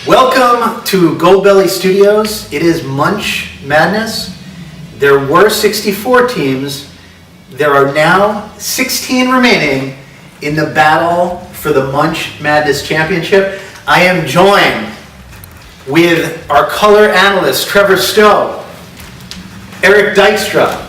Welcome to Goldbelly Studios. It is Munch Madness. There were 64 teams. There are now 16 remaining in the battle for the Munch Madness Championship. I am joined with our color analyst, Trevor Stowe, Eric Dykstra,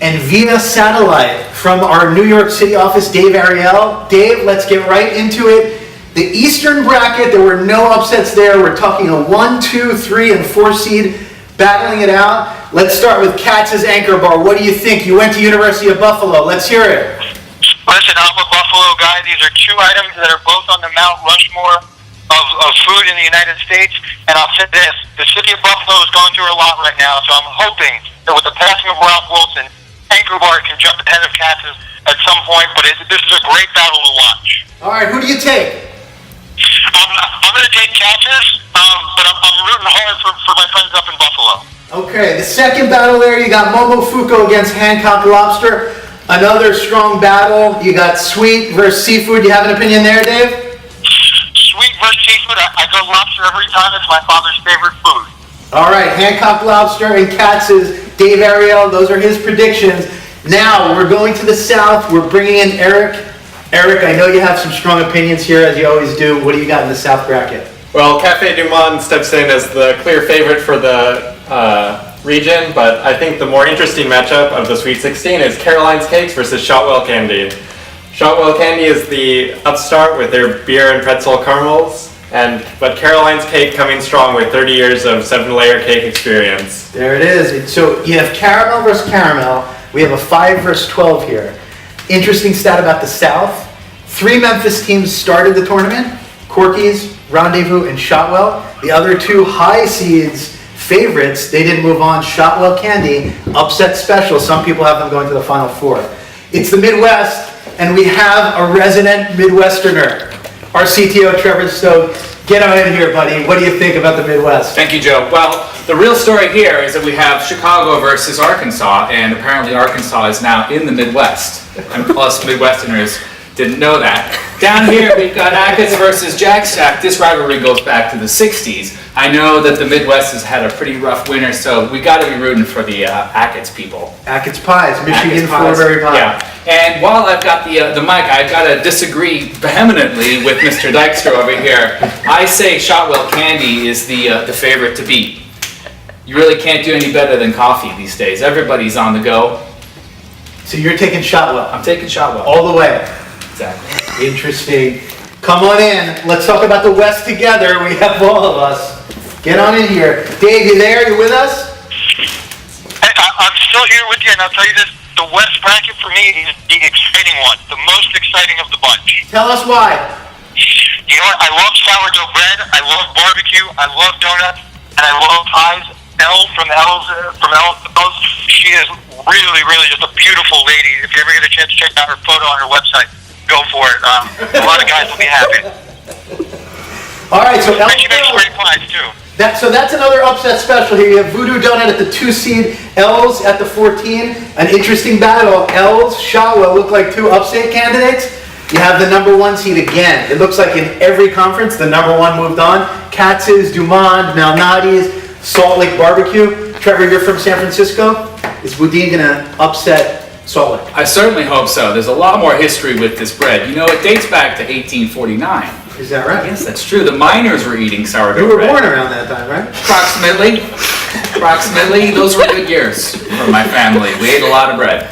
and via satellite from our New York City office, Dave Ariel. Dave, let's get right into it. The Eastern bracket, there were no upsets there. We're talking a 1, 2, 3, and 4 seed battling it out. Let's start with Katz's Anchor Bar. What do you think? You went to University of Buffalo. Let's hear it. Listen, I'm a Buffalo guy. These are two items that are both on the Mount Rushmore of food in the United States. And I'll say this, the city of Buffalo is going through a lot right now, so I'm hoping that with the passing of Ralph Wilson, Anchor Bar can jump ahead of Katz's at some point, but this is a great battle to watch. All right, who do you take? I'm going to take Katz's, but I'm rooting hard for my friends up in Buffalo. Okay, the second battle there, you got Momofuku against Hancock Lobster. Another strong battle. You got sweet versus seafood. You have an opinion there, Dave? Sweet versus seafood. I go lobster every time. It's my father's favorite food. All right, Hancock Lobster and Katz's Dave Ariel. Those are his predictions. Now, we're going to the south. We're bringing in Eric. Eric, I know you have some strong opinions here, as you always do. What do you got in the South bracket? Well, Cafe Du Monde steps in as the clear favorite for the region, but I think the more interesting matchup of the Sweet 16 is Caroline's Cakes versus Shotwell Candy. Shotwell Candy is the upstart with their beer and pretzel caramels, but Caroline's Cake coming strong with 30 years of 7-layer cake experience. There it is. So you have caramel versus caramel. We have a 5 versus 12 here. Interesting stat about the South. 3 Memphis teams started the tournament. Corky's, Rendezvous, and Shotwell. The other 2 high seeds, favorites, they didn't move on. Shotwell Candy, upset special. Some people have them going to the Final Four. It's the Midwest, and we have a resident Midwesterner. Our CTO, Trevor Stowe. Get on in here, buddy. What do you think about the Midwest? Thank you, Joe. Well, the real story here is that we have Chicago versus Arkansas, and apparently Arkansas is now in the Midwest. And plus, Midwesterners didn't know that. Down here, we've got Ackett's versus Jack Stack. This rivalry goes back to the 60s. I know that the Midwest has had a pretty rough winter, so we got to be rooting for the Ackett's people. Ackett's Pies, Michigan Ackett's Pies. Florberry Pie. Yeah. And while I've got the mic, I've got to disagree vehemently with Mr. Dykstra over here. I say Shotwell Candy is the favorite to beat. You really can't do any better than coffee these days. Everybody's on the go. So you're taking Shotwell? I'm taking Shotwell. All the way? Exactly. Interesting. Come on in. Let's talk about the West together. We have all of us. Get on in here. Dave, you there? You with us? I'm still here with you, and I'll tell you this. The West bracket for me is the exciting one, the most exciting of the bunch. Tell us why. You know what? I love sourdough bread. I love barbecue. I love donuts, and I love pies. Elle from Elle's, she is really, really just a beautiful lady. If you ever get a chance to check out her photo on her website, go for it. A lot of guys will be happy. All right, so And she makes great pies too. So that's another upset special here. You have Voodoo Donut at the 2 seed, L's at the 14. An interesting battle. L's, Shotwell look like 2 upstate candidates. You have the number 1 seed again. It looks like in every conference, the number 1 moved on. Katz's, Du Monde, Malnati's, Salt Lake Barbecue. Trevor, you're from San Francisco. Is Boudin going to upset Salt Lake? I certainly hope so. There's a lot more history with this bread. You know, it dates back to 1849. Is that right? Yes, that's true. The miners were eating sourdough bread. You were born around that time, right? Approximately. Those were good years for my family. We ate a lot of bread.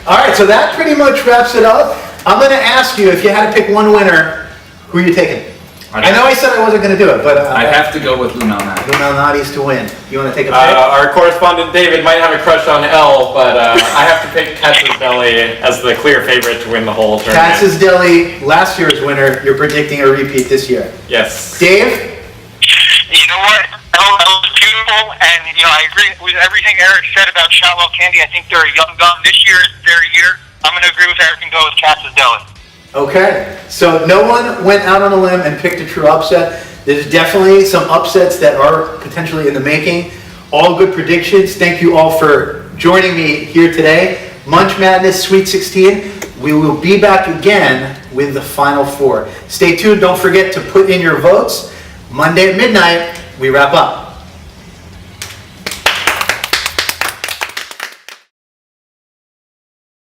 All right, so that pretty much wraps it up. I'm going to ask you, if you had to pick one winner, who are you taking? I know I said I wasn't going to do it, but... I'd have to go with Lou Malnati. Lou Malnati's to win. You want to take a pick? Our correspondent David might have a crush on Elle, but I have to pick Katz's Deli as the clear favorite to win the whole tournament. Katz's Deli, last year's winner. You're predicting a repeat this year. Yes. Dave? You know what? Elle is beautiful, and I agree with everything Eric said about Shotwell Candy. I think they're a young gun. This year is their year. I'm going to agree with Eric and go with Katz's Deli. Okay, so no one went out on a limb and picked a true upset. There's definitely some upsets that are potentially in the making. All good predictions. Thank you all for joining me here today. Munch Madness Sweet 16. We will be back again with the Final Four. Stay tuned. Don't forget to put in your votes. Monday at midnight, we wrap up.